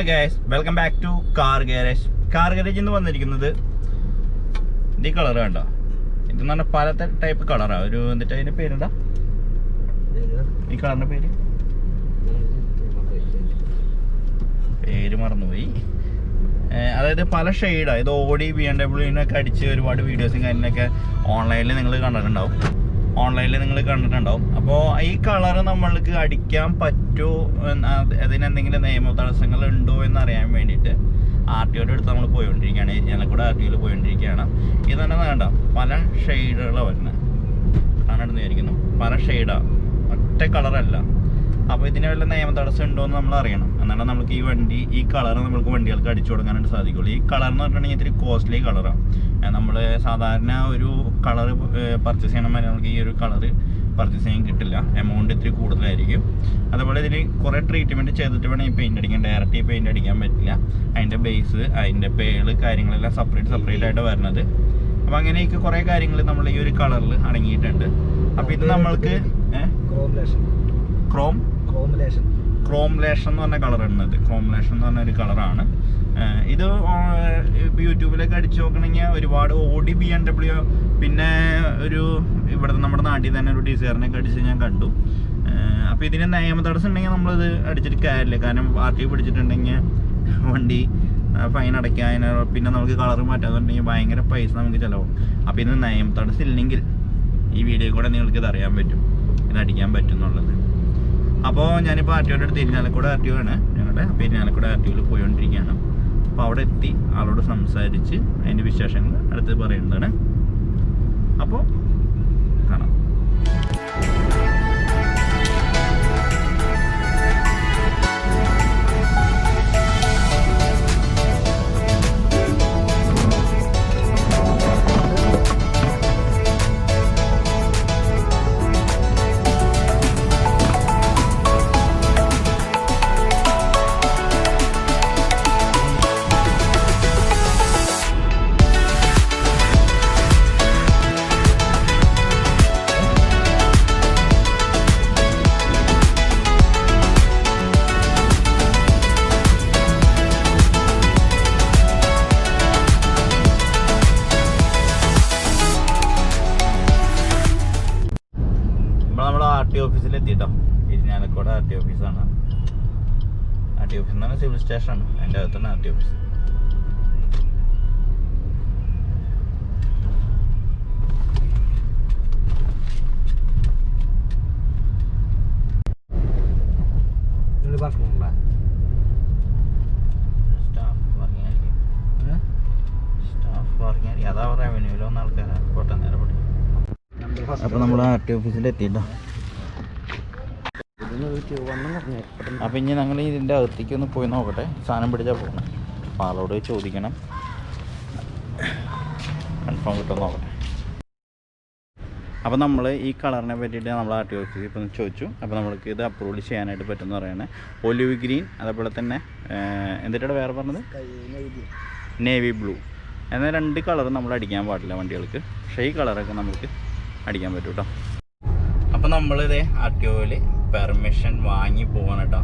Hi guys, welcome back to car garage. Car garage എന്ന് വന്നിരിക്കുന്നത് ഈ കളർ കണ്ടോ. ഇതെന്ന് പറഞ്ഞാൽ പല ടൈപ്പ് കളറാണ്. ഒരു എന്നിട്ട് അതിൻ്റെ പേരെന്താ, ഈ കളറിൻ്റെ പേര് മറന്നുപോയി. അതായത് പല ഷെയ്ഡാണ്. ഇത് ഓടി BMW അടിച്ച് ഒരുപാട് വീഡിയോസും കാര്യങ്ങളൊക്കെ ഓൺലൈനിൽ നിങ്ങൾ കണ്ടിട്ടുണ്ടാവും. അപ്പോൾ ഈ കളർ നമ്മൾക്ക് അടിക്കാൻ പറ്റുമോ, അതിനെന്തെങ്കിലും നിയമ തടസ്സങ്ങൾ ഉണ്ടോ എന്നറിയാൻ വേണ്ടിയിട്ട് RTOയുടെ അടുത്ത് നമ്മൾ പോയിക്കൊണ്ടിരിക്കുകയാണ്. ഞങ്ങൾക്കൂടെ RTOയിൽ പോയിക്കൊണ്ടിരിക്കുകയാണ്. ഇത് തന്നെ വേണ്ട പല ഷെയ്ഡുകളാണ് വരുന്നത്. കാണാണെന്ന് വിചാരിക്കുന്നു. പല ഷെയ്ഡാണ്, ഒറ്റ കളറല്ല. അപ്പോൾ ഇതിന് വല്ല നിയമ തടസ്സം ഉണ്ടോ എന്ന് നമ്മൾ അറിയണം. എന്നാലും നമുക്ക് ഈ കളർ നമുക്ക് വണ്ടികൾക്ക് അടിച്ചു കൊടുക്കാനായിട്ട് സാധിക്കുള്ളൂ. ഈ കളർ എന്ന് പറഞ്ഞിട്ടുണ്ടെങ്കിൽ ഇത്തിരി കോസ്റ്റ്ലി കളറാണ്. നമ്മൾ സാധാരണ ഒരു കളർ പർച്ചേസ് ചെയ്യണമെങ്കിൽ നമുക്ക് ഈ ഒരു കളർ പർച്ചേസ് ചെയ്യാൻ കിട്ടില്ല. എമൗണ്ട് ഇത്തിരി കൂടുതലായിരിക്കും. അതുപോലെ ഇതിന് കുറേ ട്രീറ്റ്മെൻറ്റ് ചെയ്തിട്ട് വേണം ഈ പെയിൻ്റ് അടിക്കാൻ. ഡയറക്റ്റ് ഈ പെയിൻ്റ് അടിക്കാൻ പറ്റില്ല. അതിൻ്റെ ബേസ്, അതിൻ്റെ പേള്, കാര്യങ്ങളെല്ലാം സെപ്പറേറ്റ് ആയിട്ട് വരുന്നത്. അപ്പോൾ അങ്ങനെയൊക്കെ കുറേ കാര്യങ്ങൾ നമ്മൾ ഈ ഒരു കളറിൽ അടങ്ങിയിട്ടുണ്ട്. അപ്പോൾ ഇത് നമ്മൾക്ക് ക്രോംലേഷൻ എന്ന് പറഞ്ഞ കളറാണ്. ക്രോംലേഷൻ എന്ന് പറഞ്ഞൊരു കളറാണ് ഇത്. ഇപ്പോൾ യൂട്യൂബിലൊക്കെ അടിച്ചു നോക്കണമെങ്കിൽ ഒരുപാട് ഓടി BMW, പിന്നെ ഒരു ഇവിടുത്തെ നമ്മുടെ നാട്ടിൽ തന്നെ ഒരു ഡിസൈറിനൊക്കെ അടിച്ച് ഞാൻ കണ്ടു. അപ്പോൾ ഇതിന് നിയമ തടസ്സം ഉണ്ടെങ്കിൽ നമ്മളിത് അടിച്ചിട്ട് കാര്യമില്ല. കാരണം RTO പിടിച്ചിട്ടുണ്ടെങ്കിൽ വണ്ടി ഫൈൻ അടയ്ക്കാൻ, പിന്നെ നമുക്ക് കളർ മാറ്റാന്നുണ്ടെങ്കിൽ ഭയങ്കര പൈസ നമുക്ക് ചിലവും. അപ്പോൾ ഇതിന് നിയമ തടസ്സം ഇല്ലെങ്കിൽ ഈ വീഡിയോ കൂടെ നിങ്ങൾക്ക് ഇത് അറിയാൻ പറ്റും, ഇത് അടിക്കാൻ പറ്റും എന്നുള്ളത്. അപ്പോൾ ഞാനിപ്പോൾ RTOയുടെ അടുത്ത് ഇരിഞ്ഞാലക്കുട RTO ആണ് ഞങ്ങളുടെ. അപ്പോൾ ഇരിഞ്ഞാലക്കുട RTOയിൽ പോയിക്കൊണ്ടിരിക്കുകയാണ്. അപ്പോൾ അവിടെ എത്തി ആളോട് സംസാരിച്ച് അതിൻ്റെ വിശേഷങ്ങൾ അടുത്ത് പറയുന്നതാണ്. അപ്പോൾ കാണാം. ഓഫീസിലെത്തിട്ടോ. ഇരിഞ്ഞാലക്കുട RTO ഓഫീസാണ്. RTO ഓഫീസ് എന്ന് പറഞ്ഞാൽ സിവിൽ സ്റ്റേഷനാണ്. അതിൻ്റെ അകത്താണ് RTO ഓഫീസ്. സ്റ്റാഫ് പറഞ്ഞാൽ അതാ റവന്യൂവിൽ വന്ന ആൾക്കാരാണ്. പോട്ടെ, നേരെ പോട്ടെ. അപ്പോൾ നമ്മൾ RTO ഓഫീസിലെത്തിയിട്ടോ. അപ്പം ഇനി ഞങ്ങൾ ഇതിൻ്റെ അകത്തേക്ക് ഒന്ന് പോയി നോക്കട്ടെ. സാധനം പിടിച്ചാൽ പോകണം. അപ്പോൾ ആളോട് ചോദിക്കണം, കൺഫേം കിട്ടുമോ നോക്കട്ടെ. അപ്പോൾ നമ്മൾ ഈ കളറിനെ പറ്റിയിട്ട് നമ്മൾ RTO ഓഫീസിൽ ഇപ്പം ചോദിച്ചു. അപ്പോൾ നമ്മൾക്ക് ഇത് അപ്രൂവൽ ചെയ്യാനായിട്ട് പറ്റുമെന്ന് പറയുന്നത്. ഒലിവ് ഗ്രീൻ, അതേപോലെ തന്നെ എന്നിട്ടാണ് വേറെ പറഞ്ഞത് നേവി ബ്ലൂ എന്ന 2 കളർ നമ്മൾ അടിക്കാൻ പാടില്ല വണ്ടികൾക്ക്. പക്ഷേ ഈ കളറൊക്കെ നമുക്ക് അടിക്കാൻ പറ്റും കേട്ടോ. അപ്പോൾ നമ്മളിത് RTOയിൽ പെർമിഷൻ വാങ്ങി പോകണം കേട്ടോ.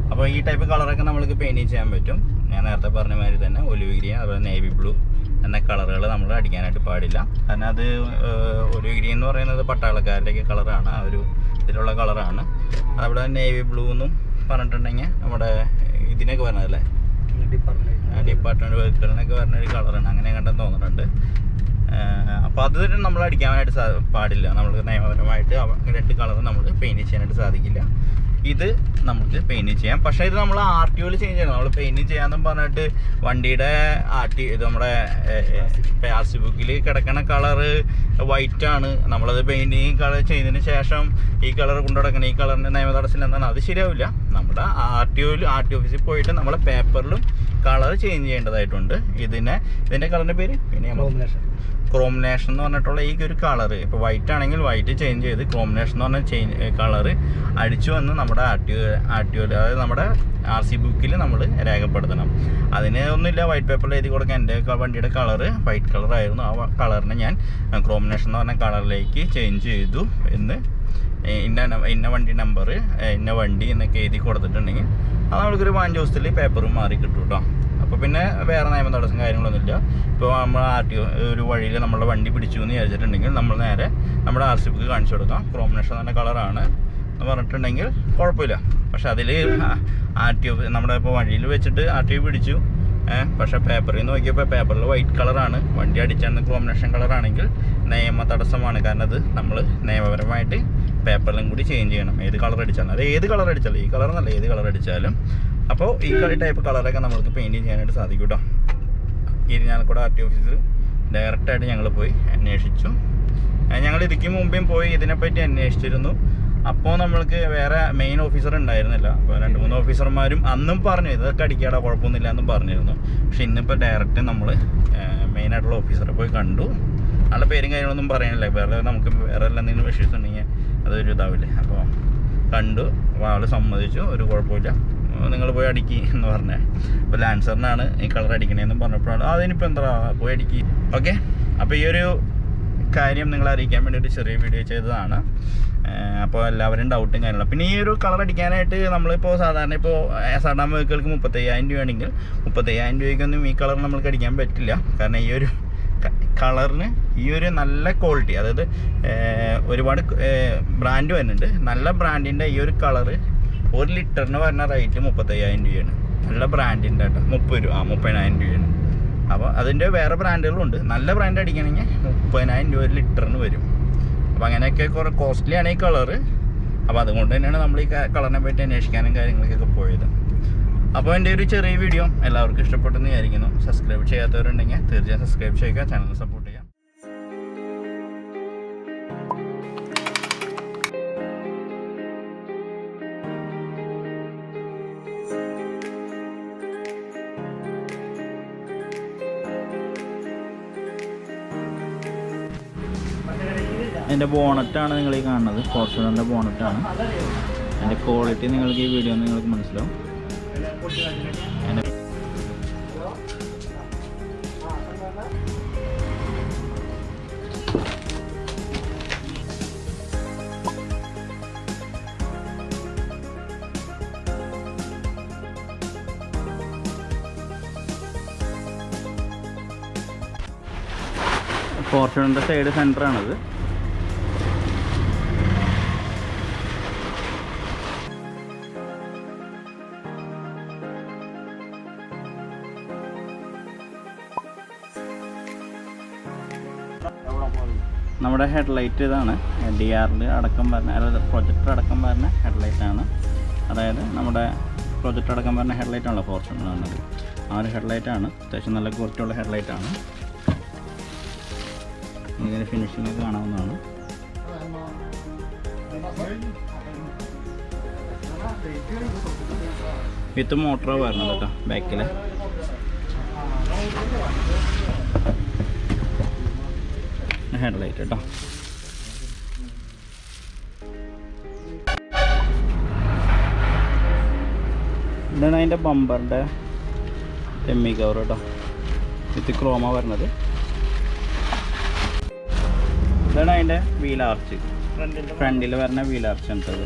അപ്പോൾ ഈ ടൈപ്പ് കളറൊക്കെ നമ്മൾക്ക് പെയിൻറ്റ് ചെയ്യാൻ പറ്റും. ഞാൻ നേരത്തെ പറഞ്ഞ മാതിരി തന്നെ ഒലിവ് ഗ്രീൻ, അതുപോലെ നേവി ബ്ലൂ എന്ന കളറുകൾ നമ്മൾ അടിക്കാനായിട്ട് പാടില്ല. കാരണം അത് ഒലിവ് ഗ്രീൻ എന്ന് പറയുന്നത് പട്ടാളക്കാരുടെയൊക്കെ കളറാണ്, ആ ഒരു ഇതിലുള്ള കളറാണ്. അതുപോലെ നേവി ബ്ലൂ എന്നും പറഞ്ഞിട്ടുണ്ടെങ്കിൽ നമ്മുടെ ഇതിനൊക്കെ പറഞ്ഞതല്ലേ, ഡിപ്പാർട്ട്മെൻറ്റ് വെഹിക്കിളിനൊക്കെ പറഞ്ഞൊരു കളറാണ്. അങ്ങനെ കണ്ടെന്ന് തോന്നുന്നുണ്ട്. അപ്പോൾ അത് നമ്മൾ അടിക്കാനായിട്ട് പാടില്ല. നമുക്ക് നിയമപരമായിട്ട് 2 കളർ നമ്മൾ പെയിൻറ്റ് ചെയ്യാനായിട്ട് സാധിക്കില്ല. ഇത് നമുക്ക് പെയിൻറ്റ് ചെയ്യാം. പക്ഷേ ഇത് നമ്മൾ RTOയിൽ ചേഞ്ച് ചെയ്യണം. നമ്മൾ പെയിൻറ്റ് ചെയ്യാമെന്നും പറഞ്ഞിട്ട് വണ്ടിയുടെ ഇത് നമ്മുടെ RC ബുക്കിൽ കിടക്കുന്ന കളറ് വൈറ്റാണ്. നമ്മളത് പെയിൻറ്റിങ് കളർ ചെയ്തതിന് ശേഷം ഈ കളർ കൊണ്ടു നടക്കണം, ഈ കളറിൻ്റെ നിയമ തടസ്സം എന്താണ്, അത് ശരിയാവില്ല. നമ്മുടെ RTO ഓഫീസിൽ പോയിട്ട് നമ്മളെ പേപ്പറിലും കളർ ചേഞ്ച് ചെയ്യേണ്ടതായിട്ടുണ്ട്. ഇതിൻ്റെ കളറിൻ്റെ പേര് പിന്നെ ക്രോമിനേഷൻ എന്ന് പറഞ്ഞിട്ടുള്ള ഈ ഒരു കളറ്. ഇപ്പോൾ വൈറ്റ് ആണെങ്കിൽ വൈറ്റ് ചേഞ്ച് ചെയ്ത് ക്രോമിനേഷൻ എന്ന് പറഞ്ഞ കളറ് അടിച്ചു വന്ന് നമ്മുടെ RTOയിൽ, അതായത് നമ്മുടെ RC ബുക്കിൽ നമ്മൾ രേഖപ്പെടുത്തണം. അതിന് ഒന്നുമില്ല, വൈറ്റ് പേപ്പറിൽ എഴുതി കൊടുക്കാൻ. എൻ്റെ വണ്ടിയുടെ കളറ് വൈറ്റ് കളറായിരുന്നു. ആ കളറിനെ ഞാൻ ക്രോമിനേഷൻ എന്ന് പറഞ്ഞ കളറിലേക്ക് ചേഞ്ച് ചെയ്തു എന്ന് ഇന്ന വണ്ടി നമ്പർ, ഇന്ന വണ്ടി എന്നൊക്കെ എഴുതി കൊടുത്തിട്ടുണ്ടെങ്കിൽ അത് നമുക്കൊരു 5 ദിവസത്തിൽ പേപ്പറും മാറി കിട്ടും കേട്ടോ. അപ്പോൾ പിന്നെ വേറെ നിയമ തടസ്സം കാര്യങ്ങളൊന്നുമില്ല. ഇപ്പോൾ നമ്മൾ RTO ഒരു വഴിയിൽ നമ്മളെ വണ്ടി പിടിച്ചു എന്ന് വിചാരിച്ചിട്ടുണ്ടെങ്കിൽ നമ്മൾ നേരെ നമ്മുടെ RC ബുക്ക് കാണിച്ചു കൊടുക്കാം. ക്രോമിനേഷൻ തന്നെ കളറാണ് എന്ന് പറഞ്ഞിട്ടുണ്ടെങ്കിൽ കുഴപ്പമില്ല. പക്ഷെ അതിൽ RTO നമ്മുടെ ഇപ്പോൾ വഴിയിൽ വെച്ചിട്ട് RTO പിടിച്ചു, പക്ഷേ പേപ്പറിൽ നിന്ന് നോക്കിയപ്പോൾ പേപ്പറിൽ വൈറ്റ് കളറാണ്, വണ്ടി അടിച്ചാണ് കോമ്പിനേഷൻ കളറാണെങ്കിൽ നിയമ തടസ്സമാണ്. കാരണം അത് നമ്മൾ നിയമപരമായിട്ട് പേപ്പറിലും കൂടി ചേഞ്ച് ചെയ്യണം. ഏത് കളർ അടിച്ചാലും, അത് ഏത് കളർ അടിച്ചാലും, ഈ കളർ എന്നല്ല ഏത് കളർ അടിച്ചാലും. അപ്പോൾ ഈ ടൈപ്പ് കളറൊക്കെ നമുക്ക് പെയിൻറ്റ് ചെയ്യാനായിട്ട് സാധിക്കും കേട്ടോ. ഇരിഞ്ഞാലക്കുട RTO ഓഫീസിൽ ഡയറക്റ്റായിട്ട് ഞങ്ങൾ പോയി അന്വേഷിച്ചു. ഞങ്ങൾ ഇതിക്ക് മുമ്പേയും പോയി ഇതിനെപ്പറ്റി അന്വേഷിച്ചിരുന്നു. അപ്പോൾ നമ്മൾക്ക് വേറെ മെയിൻ ഓഫീസർ ഉണ്ടായിരുന്നില്ല. അപ്പോൾ 2-3 ഓഫീസർമാരും അന്നും പറഞ്ഞു ഇതൊക്കെ അടിക്കാടാ കുഴപ്പമൊന്നുമില്ല എന്നും പറഞ്ഞിരുന്നു. പക്ഷെ ഇന്നിപ്പോൾ ഡയറക്റ്റ് നമ്മൾ മെയിനായിട്ടുള്ള ഓഫീസറെ പോയി കണ്ടു. ആളുടെ പേരും കാര്യങ്ങളൊന്നും പറയാനില്ല, വേറെ നമുക്ക് വേറെ എന്തെങ്കിലും ഇഷ്യൂസ് ഉണ്ടെങ്കിൽ അതൊരു ഇതാവില്ലേ. അപ്പോൾ കണ്ടു, അപ്പോൾ ആൾ സമ്മതിച്ചു, ഒരു കുഴപ്പമില്ല, നിങ്ങൾ പോയി അടിക്കി എന്ന് പറഞ്ഞേ. അപ്പോൾ ലാൻസറിനാണ് ഈ കളർ അടിക്കണേന്ന് പറഞ്ഞപ്പോഴാണ് അതിനിപ്പോൾ എന്താ പോയി അടിക്കി. ഓക്കെ, അപ്പോൾ ഈ ഒരു കാര്യം നിങ്ങളെ അറിയിക്കാൻ വേണ്ടിയിട്ട് ചെറിയ വീഡിയോ ചെയ്തതാണ്. അപ്പോൾ എല്ലാവരും ഡൗട്ടും കാര്യങ്ങളും. പിന്നെ ഈ ഒരു കളർ അടിക്കാനായിട്ട് നമ്മളിപ്പോൾ സാധാരണ ഇപ്പോൾ സാധാരണ വെഹിക്കിൾക്ക് 35,000 രൂപയാണെങ്കിൽ 35,000 രൂപയ്ക്കൊന്നും ഈ കളർ നമ്മൾക്ക് അടിക്കാൻ പറ്റില്ല. കാരണം ഈ ഒരു കളറിന് ഈ ഒരു നല്ല ക്വാളിറ്റി, അതായത് ഒരുപാട് ബ്രാൻഡ് വരുന്നുണ്ട്. നല്ല ബ്രാൻഡിൻ്റെ ഈ ഒരു കളറ് 1 ലിറ്ററിന് വരുന്ന റേറ്റ് 35,000 രൂപയാണ്. നല്ല ബ്രാൻഡിൻ്റെ കേട്ടോ, 30,000 രൂപയാണ്. അപ്പോൾ അതിൻ്റെ വേറെ ബ്രാൻഡുകളുണ്ട്. നല്ല ബ്രാൻഡ് അടിക്കണമെങ്കിൽ 30,000 രൂപ 1 ലിറ്ററിന് വരും. അപ്പോൾ അങ്ങനെയൊക്കെ കുറേ കോസ്റ്റ്ലിയാണ് ഈ കളറ്. അപ്പോൾ അതുകൊണ്ട് തന്നെയാണ് നമ്മൾ ഈ കളറിനെ പറ്റി അന്വേഷിക്കാനും കാര്യങ്ങളൊക്കെ പോയത്. അപ്പോൾ എൻ്റെ ഒരു ചെറിയ വീഡിയോ എല്ലാവർക്കും ഇഷ്ടപ്പെട്ടെന്ന് വിചാരിക്കുന്നു. സബ്സ്ക്രൈബ് ചെയ്യാത്തവരുണ്ടെങ്കിൽ തീർച്ചയായും സബ്സ്ക്രൈബ് ചെയ്യുക, ചാനൽ സപ്പോർട്ട് ചെയ്യുക. എൻ്റെ ബോണറ്റാണ് നിങ്ങൾ ഈ കാണുന്നത്, ഫോർച്യൂണറിൻ്റെ ബോണറ്റാണ്. എൻ്റെ ക്വാളിറ്റി നിങ്ങൾക്ക് ഈ വീഡിയോ നിങ്ങൾക്ക് മനസ്സിലാവും. എൻ്റെ ഫോർച്യൂണറിൻ്റെ സൈഡ് സെൻറ്ററാണിത്. നമ്മുടെ ഹെഡ്ലൈറ്റ് ഇതാണ്. DRL അടക്കം വരുന്ന, അതായത് പ്രൊജക്ടർ അടക്കം വരുന്ന ഹെഡ്ലൈറ്റാണ്. അതായത് നമ്മുടെ പ്രൊജക്ടർ അടക്കം വരുന്ന ഹെഡ്ലൈറ്റാണല്ലോ ഫോർച്യൂണർ എന്നത്. ആ ഒരു ഹെഡ്ലൈറ്റാണ്. അത്യാവശ്യം നല്ല ക്വാളിറ്റിയുള്ള ഹെഡ്ലൈറ്റാണ്. ഇങ്ങനെ ഫിനിഷിംഗ് ഒക്കെ കാണാവുന്നതാണ്. വിത്ത് മോട്ടർ വരുന്നത് കേട്ടോ ബാക്കിൽ. ഹെഡ്ലൈറ്റ് കേട്ടോ. ഇതാണ് അതിൻ്റെ ബമ്പറിൻ്റെ എമ്മി കവർ കേട്ടോ, വിത്ത് ക്രോമ വരുന്നത്. ഇതാണ് അതിൻ്റെ വീൽ ആർച്ച്, ഫ്രണ്ടിൽ വരുന്ന വീൽ ആർച്ച് എന്തത്.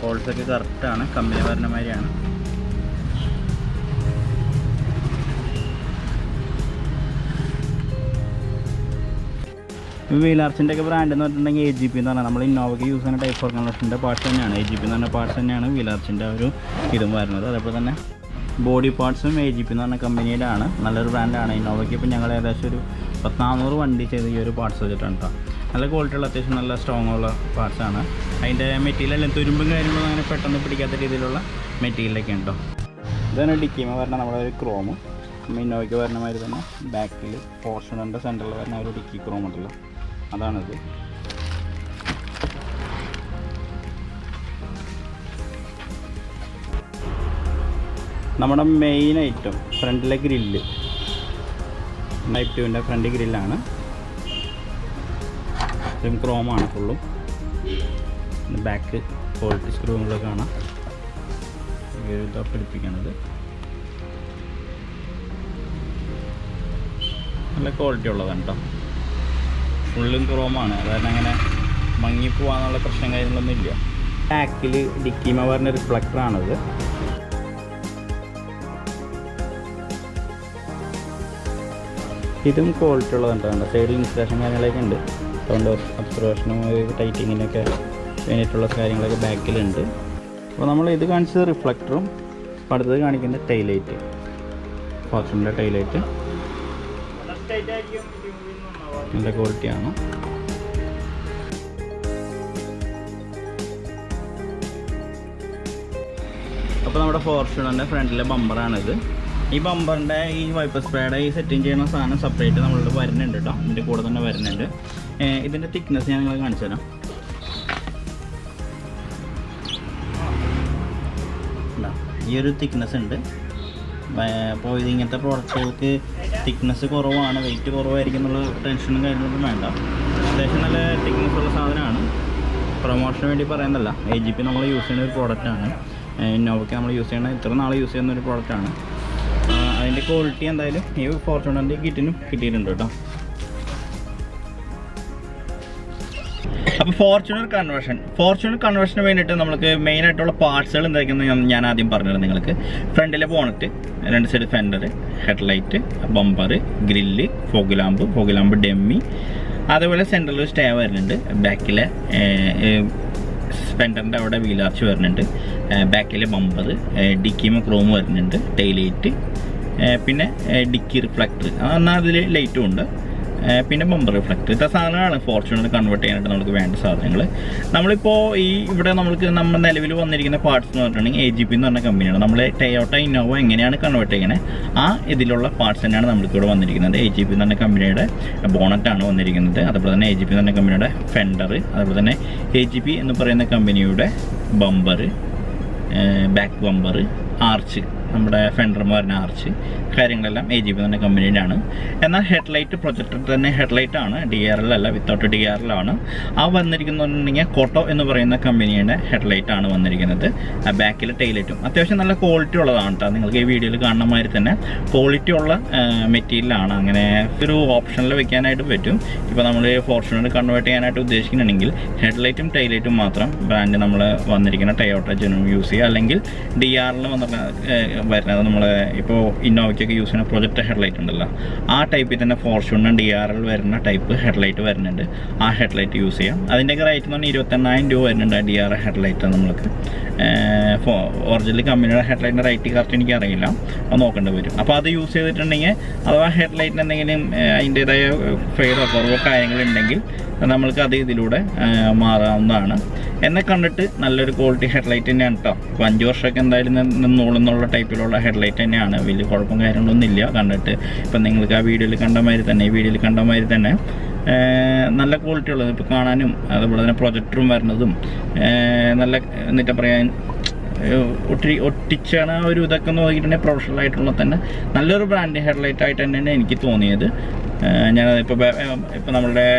ഹോൾസൊക്കെ കറക്റ്റാണ്, കമ്പനി വരുന്ന മാതിരിയാണ്. വീൽ ആർച്ചിൻ്റെ ഒക്കെ ബ്രാൻഡ് എന്ന് പറഞ്ഞിട്ടുണ്ടെങ്കിൽ AGP എന്ന് പറഞ്ഞാൽ നമ്മൾ ഇന്നോവയ്ക്ക് യൂസ് ചെയ്യുന്ന ടൈപ്പ് ഓർഗനൈസേഷൻ്റെ പാർട്സ് തന്നെയാണ്. AGP എന്ന് പറഞ്ഞ പാർട്സ് തന്നെയാണ് വീൽ ആർച്ചിൻ്റെ ഒരു ഇതും വരുന്നത്. അതേപോലെ തന്നെ ബോഡി പാർട്സും AGP എന്ന് പറഞ്ഞ കമ്പനിയിലാണ്. നല്ലൊരു ബ്രാൻഡാണ് ഇന്നോവയ്ക്ക്. ഇപ്പം ഞങ്ങൾ ഏകദേശം ഒരു 400 വണ്ടി ചെയ്ത് ഈ ഒരു പാർട്സ് വെച്ചിട്ടുണ്ട് കേട്ടോ. നല്ല ക്വാളിറ്റിയുള്ള, അത്യാവശ്യം നല്ല സ്ട്രോങ് ഉള്ള പാർട്സാണ്. അതിൻ്റെ മെറ്റീരിയൽ തുരുമ്പും കാര്യങ്ങളും അങ്ങനെ പെട്ടെന്ന് പിടിക്കാത്ത രീതിയിലുള്ള മെറ്റീരിയലൊക്കെ ഉണ്ടോ. ഇതാണ് ഡിക്കിമ പറഞ്ഞാൽ നമ്മുടെ ഒരു ക്രോമ്. ഇന്നോവയ്ക്ക് വരുന്ന മാതിരി തന്നെ ബാക്കിൽ ഫോർച്യൂണറിൻ്റെ സെൻറ്ററിൽ വരുന്ന ഒരു ഡിക്കി ക്രോം ഉണ്ടല്ലോ, അതാണിത്. നമ്മുടെ മെയിൻ ഐറ്റം ഫ്രണ്ടിലെ ഗ്രില്ല്, Type 2ൻ്റെ ഫ്രണ്ട് ഗ്രില്ലാണ്. ഇതും ക്രോമാണ് ഫുള്ളും. ബാക്ക് ക്വാളിറ്റി സ്ക്രൂകളൊക്കെ കാണാം. ഇതാണ് പിടിപ്പിക്കണത്. നല്ല ക്വാളിറ്റി ഉള്ളതാണ് കേട്ടോ. ഫുള്ളും ക്രോമാണ്, അതായത് അങ്ങനെ മങ്ങിപ്പോവാന്നുള്ള പ്രശ്നം കാര്യങ്ങളൊന്നും ഇല്ല. ബാക്കിൽ ഡിക്കിമ പറഞ്ഞ റിഫ്ലക്ടറാണിത്. ഇതും ക്വാളിറ്റി ഉള്ളതുണ്ട്. സൈഡിൽ ഇൻസ്റ്റലേഷൻ കാര്യങ്ങളൊക്കെ ഉണ്ട്. സൗണ്ട് ഒബ്സർവേഷനും ടൈറ്റിങ്ങിനൊക്കെ വേണ്ടിയിട്ടുള്ള കാര്യങ്ങളൊക്കെ ബാക്കിലുണ്ട്. അപ്പോൾ നമ്മൾ ഇത് കാണിച്ചത് റിഫ്ലക്ടറും അടുത്തത് കാണിക്കുന്നത് ടൈലൈറ്റ്, ഫോർച്യൂണറിൻ്റെ ടൈലൈറ്റ് നല്ല ക്വാളിറ്റിയാണ്. അപ്പോൾ നമ്മുടെ ഫോർച്യൂണറിൻ്റെ ഫ്രണ്ടിലെ ബമ്പറാണിത്. ഈ ബമ്പറിൻ്റെ ഈ വൈപ്പർ സ്പ്രേയുടെ ഈ സെറ്റിംഗ് ചെയ്യുന്ന സാധനം സെപ്പറേറ്റ് നമ്മളുടെ വരുന്നുണ്ട് കേട്ടോ. ഇതിൻ്റെ കൂടെ തന്നെ വരുന്നുണ്ട്. ഇതിൻ്റെ തിക്നെസ് ഞാൻ നിങ്ങളെ കാണിച്ചു തരാം. ഈ ഒരു തിക്നെസ് ഉണ്ട്. അപ്പോൾ ഇങ്ങനത്തെ പ്രോഡക്റ്റുകൾക്ക് തിക്നെസ് കുറവാണ്, വെയിറ്റ് കുറവായിരിക്കും എന്നുള്ള ടെൻഷനും കാര്യങ്ങളൊന്നും വേണ്ട. അത്യാവശ്യം നല്ല തിക്നെസ് ഉള്ള സാധനമാണ്. പ്രൊമോഷന് വേണ്ടി പറയുന്നതല്ല. AGP നമ്മൾ യൂസ് ചെയ്യുന്ന ഒരു പ്രോഡക്റ്റാണ്. ഇന്നോവയ്ക്ക് നമ്മൾ യൂസ് ചെയ്യുന്ന ഇത്ര നാൾ യൂസ് ചെയ്യുന്ന ഒരു പ്രോഡക്റ്റാണ്. അതിൻ്റെ ക്വാളിറ്റി എന്തായാലും ഈ ഫോർച്യൂണറിൻ്റെ കിറ്റിനും കിട്ടിയിട്ടുണ്ട് കേട്ടോ. അപ്പോൾ ഫോർച്യൂണർ കൺവേർഷന് വേണ്ടിയിട്ട് നമുക്ക് മെയിനായിട്ടുള്ള പാർട്സുകൾ എന്തായിരിക്കുന്നത് ഞാൻ ആദ്യം പറഞ്ഞത് നിങ്ങൾക്ക്. ഫ്രണ്ടിലെ bonnet, 2 side fender, headlight, bumper, grill, fog lamp dummy, അതേപോലെ സെൻട്രൽ സ്റ്റേ വരുന്നുണ്ട്. ബാക്കിലെ ഫെൻഡറിൻ്റെ അവിടെ വീൽ ആർച്ച് വരുന്നുണ്ട്. ബാക്കിലെ ബമ്പർ, ഡിക്കിമ ക്രോം വരുന്നുണ്ട്, ടൈലൈറ്റ്, പിന്നെ ഡിക്കി റിഫ്ലക്ടർ, എന്നാൽ അതിൽ ലൈറ്റും ഉണ്ട്, പിന്നെ ബമ്പർ റിഫ്ലക്ടർ. ഇത്ര സാധനങ്ങളാണ് ഫോർച്യൂണർ കൺവേർട്ട് ചെയ്യാനായിട്ട് നമുക്ക് വേണ്ട സാധനങ്ങൾ. നമ്മളിപ്പോൾ ഇവിടെ നമ്മൾ നിലവിൽ വന്നിരിക്കുന്ന പാർട്സ് എന്ന് പറഞ്ഞിട്ടുണ്ടെങ്കിൽ AGP എന്ന് പറഞ്ഞ കമ്പനിയാണ്. നമ്മൾ ടൊയോട്ട ഇന്നോവ എങ്ങനെയാണ് കൺവേർട്ട് ചെയ്യണേ ആ ഇതിലുള്ള പാർട്സ് തന്നെയാണ് നമ്മൾക്കിവിടെ വന്നിരിക്കുന്നത്. AGP എന്ന് പറഞ്ഞ കമ്പനിയുടെ ബോണറ്റാണ് വന്നിരിക്കുന്നത്. അതുപോലെ തന്നെ AGP എന്ന് പറഞ്ഞ കമ്പനിയുടെ ഫെൻഡർ, അതുപോലെ തന്നെ AGP എന്ന് പറയുന്ന കമ്പനിയുടെ ബമ്പർ, ബാക്ക് ബമ്പർ, ആർച്ച്, നമ്മുടെ ഫെൻഡർമാറിന് ആർച്ച് കാര്യങ്ങളെല്ലാം AGP തന്നെ കമ്പനിയുടെ ആണ്. എന്നാൽ ഹെഡ്ലൈറ്റ് പ്രൊജക്ടർ തന്നെ ഹെഡ്ലൈറ്റ് ആണ്, DRL അല്ല, വിത്തൗട്ട് DRL ആണ്. ആ വന്നിരിക്കുന്നുണ്ടെങ്കിൽ കോട്ടോ എന്ന് പറയുന്ന കമ്പനിയുടെ ഹെഡ്ലൈറ്റ് ആണ് വന്നിരിക്കുന്നത്. ബാക്കിലെ ടൈലൈറ്റും അത്യാവശ്യം നല്ല ക്വാളിറ്റി ഉള്ളതാണ് കേട്ടോ. നിങ്ങൾക്ക് ഈ വീഡിയോയിൽ കാണുന്ന മാതിരി തന്നെ ക്വാളിറ്റി ഉള്ള മെറ്റീരിയലാണ്. അങ്ങനെ ഒരു ഓപ്ഷനിൽ വെക്കാനായിട്ട് പറ്റും. ഇപ്പോൾ നമ്മൾ ഫോർച്യൂണർ കൺവേർട്ട് ചെയ്യാനായിട്ട് ഉദ്ദേശിക്കുന്നുണ്ടെങ്കിൽ ഹെഡ്ലൈറ്റും ടൈലൈറ്റും മാത്രം ബ്രാൻഡ് നമ്മൾ വന്നിരിക്കുന്ന ടൊയോട്ട ജെനുവിൻ യൂസ് ചെയ്യുക. അല്ലെങ്കിൽ DRL വരുന്നത് നമ്മൾ ഇപ്പോൾ ഇന്നോവയ്ക്കൊക്കെ യൂസ് ചെയ്യുന്ന പ്രൊജക്ടർ ഹെഡ്ലൈറ്റ് ഉണ്ടല്ലോ, ആ ടൈപ്പിൽ തന്നെ ഫോർച്യൂണർ DRL വരുന്ന ടൈപ്പ് ഹെഡ്ലൈറ്റ് വരുന്നുണ്ട്. ആ ഹെഡ്ലൈറ്റ് യൂസ് ചെയ്യാം. അതിൻ്റെയൊക്കെ റേറ്റ് എന്ന് പറഞ്ഞാൽ 28,000 രൂപ വരുന്നുണ്ട് DRL ഹെഡ്ലൈറ്റ്. നമ്മൾക്ക് ഒറിജിനൽ കമ്പനിയുടെ ഹെഡ്ലൈറ്റിൻ്റെ റേറ്റ് കറക്റ്റ് എനിക്ക് അറിയില്ല, അത് നോക്കേണ്ടി വരും. അപ്പോൾ അത് യൂസ് ചെയ്തിട്ടുണ്ടെങ്കിൽ അഥവാ ഹെഡ്ലൈറ്റിന് എന്തെങ്കിലും അതിൻ്റേതായ ഫെയറോ കുറവോ കാര്യങ്ങളുണ്ടെങ്കിൽ നമ്മൾക്ക് അത് ഇതിലൂടെ മാറാവുന്നതാണ്. എന്നെ കണ്ടിട്ട് നല്ലൊരു ക്വാളിറ്റി ഹെഡ്ലൈറ്റ് തന്നെയാണ് കേട്ടോ. ഇപ്പോൾ 5 വർഷമൊക്കെ എന്തായാലും നിന്നോളുന്നുള്ള ടൈപ്പിലുള്ള ഹെഡ്ലൈറ്റ് തന്നെയാണ്. വലിയ കുഴപ്പം കാര്യങ്ങളൊന്നും ഇല്ല കണ്ടിട്ട്. ഇപ്പം നിങ്ങൾക്ക് ആ വീഡിയോയിൽ കണ്ട മാതിരി തന്നെ നല്ല ക്വാളിറ്റി ഉള്ളത് ഇപ്പോൾ കാണാനും, അതുപോലെ തന്നെ പ്രൊജക്ടറും വരുന്നതും നല്ല എന്നിട്ട് പറയാൻ ഒട്ടിച്ചാണ് ആ ഒരു ഇതൊക്കെ നോക്കിയിട്ടുണ്ടെങ്കിൽ പ്രൊഫഷണൽ ആയിട്ടുള്ള തന്നെ നല്ലൊരു ബ്രാൻഡ് ഹെഡ്ലൈറ്റ് ആയിട്ട് തന്നെയാണ് എനിക്ക് തോന്നിയത്. ഞാനത് ഇപ്പോൾ നമ്മളുടെ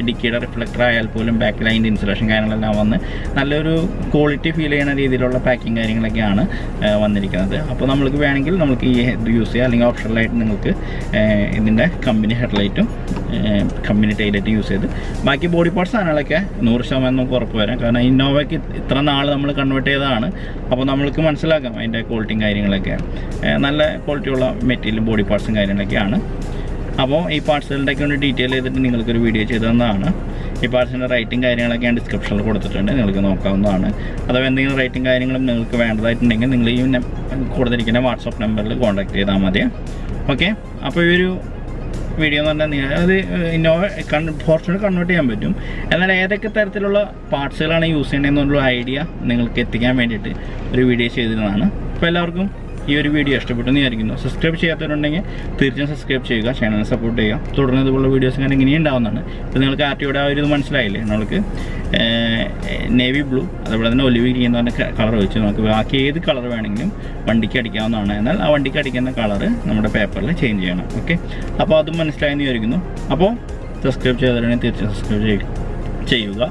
ഡിക്കിയുടെ റിഫ്ലക്ടർ ആയാൽ പോലും ബാക്കിൽ അതിൻ്റെ ഇൻസുലേഷൻ കാര്യങ്ങളെല്ലാം വന്ന് നല്ലൊരു ക്വാളിറ്റി ഫീൽ ചെയ്യുന്ന രീതിയിലുള്ള പാക്കിങ് കാര്യങ്ങളൊക്കെയാണ് വന്നിരിക്കുന്നത്. അപ്പോൾ നമ്മൾക്ക് വേണമെങ്കിൽ നമുക്ക് ഈ ഇത് യൂസ് ചെയ്യാം. അല്ലെങ്കിൽ ഓപ്ഷണലായിട്ട് നിങ്ങൾക്ക് ഇതിൻ്റെ കമ്പനി ഹെഡ്ലൈറ്റും കമ്പനി ടൈലൈറ്റും യൂസ് ചെയ്ത് ബാക്കി ബോഡി പാർട്സ് സാധനങ്ങളൊക്കെ 100% നമുക്ക് ഉറപ്പ് വരാം. കാരണം ഇന്നോവയ്ക്ക് ഇത്ര നാൾ നമ്മൾ കൺവേർട്ട് ചെയ്തതാണ്. അപ്പോൾ നമ്മൾക്ക് മനസ്സിലാക്കാം അതിൻ്റെ ക്വാളിറ്റിയും കാര്യങ്ങളൊക്കെ. നല്ല ക്വാളിറ്റിയുള്ള മെറ്റീരിയലും ബോഡി പാർട്സും കാര്യങ്ങളൊക്കെയാണ്. അപ്പോൾ ഈ പാർട്സുകളുടെയൊക്കെ ഒന്ന് ഡീറ്റെയിൽ ചെയ്തിട്ട് നിങ്ങൾക്കൊരു വീഡിയോ ചെയ്തു തന്നതാണ്. ഈ പാർട്സിൻ്റെ റേറ്റും കാര്യങ്ങളൊക്കെ ഞാൻ ഡിസ്ക്രിപ്ഷനിൽ കൊടുത്തിട്ടുണ്ട്, നിങ്ങൾക്ക് നോക്കാവുന്നതാണ്. അഥവാ എന്തെങ്കിലും റേറ്റും കാര്യങ്ങളും നിങ്ങൾക്ക് വേണ്ടതായിട്ടുണ്ടെങ്കിൽ നിങ്ങൾ ഈ കൊടുത്തിരിക്കുന്ന വാട്സാപ്പ് നമ്പറിൽ കോൺടാക്ട് ചെയ്താൽ മതി. ഓക്കെ, അപ്പോൾ ഈ ഒരു വീഡിയോ എന്ന് പറഞ്ഞാൽ അത് ഇന്നോവ ഫോർച്യൂണർ കൺവേർട്ട് ചെയ്യാൻ പറ്റും. എന്നാൽ ഏതൊക്കെ തരത്തിലുള്ള പാർട്സുകളാണ് യൂസ് ചെയ്യേണ്ടതെന്നുള്ള ഐഡിയ നിങ്ങൾക്ക് എത്തിക്കാൻ വേണ്ടിയിട്ട് ഒരു വീഡിയോ ചെയ്തിരുന്നതാണ്. അപ്പോൾ എല്ലാവർക്കും ഈ ഒരു വീഡിയോ ഇഷ്ടപ്പെട്ടെന്ന് വിചാരിക്കുന്നു. സബ്സ്ക്രൈബ് ചെയ്യാത്തവരുണ്ടെങ്കിൽ തീർച്ചയായും സബ്സ്ക്രൈബ് ചെയ്യുക, ചാനലിനെ സപ്പോർട്ട് ചെയ്യുക. തുടർന്ന് ഇതുപോലുള്ള വീഡിയോസ് ഇങ്ങനെ ഇങ്ങനെ ഉണ്ടാവുന്നതാണ്. ഇപ്പോൾ നിങ്ങൾക്ക് ആർട്ടിയുടെ ആ ഒരു ഇത് മനസ്സിലായില്ലേ, നമുക്ക് നേവി ബ്ലൂ അതുപോലെ തന്നെ ഒലിവ് ഗ്രീൻ എന്ന് പറഞ്ഞ കളർ വെച്ച് നമുക്ക് ബാക്കി ഏത് കളർ വേണമെങ്കിലും വണ്ടിക്ക് അടിക്കാവുന്നതാണ്. എന്നാൽ ആ വണ്ടിക്ക് അടിക്കുന്ന കളറ് നമ്മുടെ പേപ്പറിൽ ചേഞ്ച് ചെയ്യണം. ഓക്കെ, അപ്പോൾ അതും മനസ്സിലായെന്ന് വിചാരിക്കുന്നു. അപ്പോൾ സബ്സ്ക്രൈബ് ചെയ്തവരുണ്ടെങ്കിൽ തീർച്ചയായും സബ്സ്ക്രൈബ് ചെയ്യുക.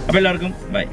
അപ്പോൾ എല്ലാവർക്കും ബൈ.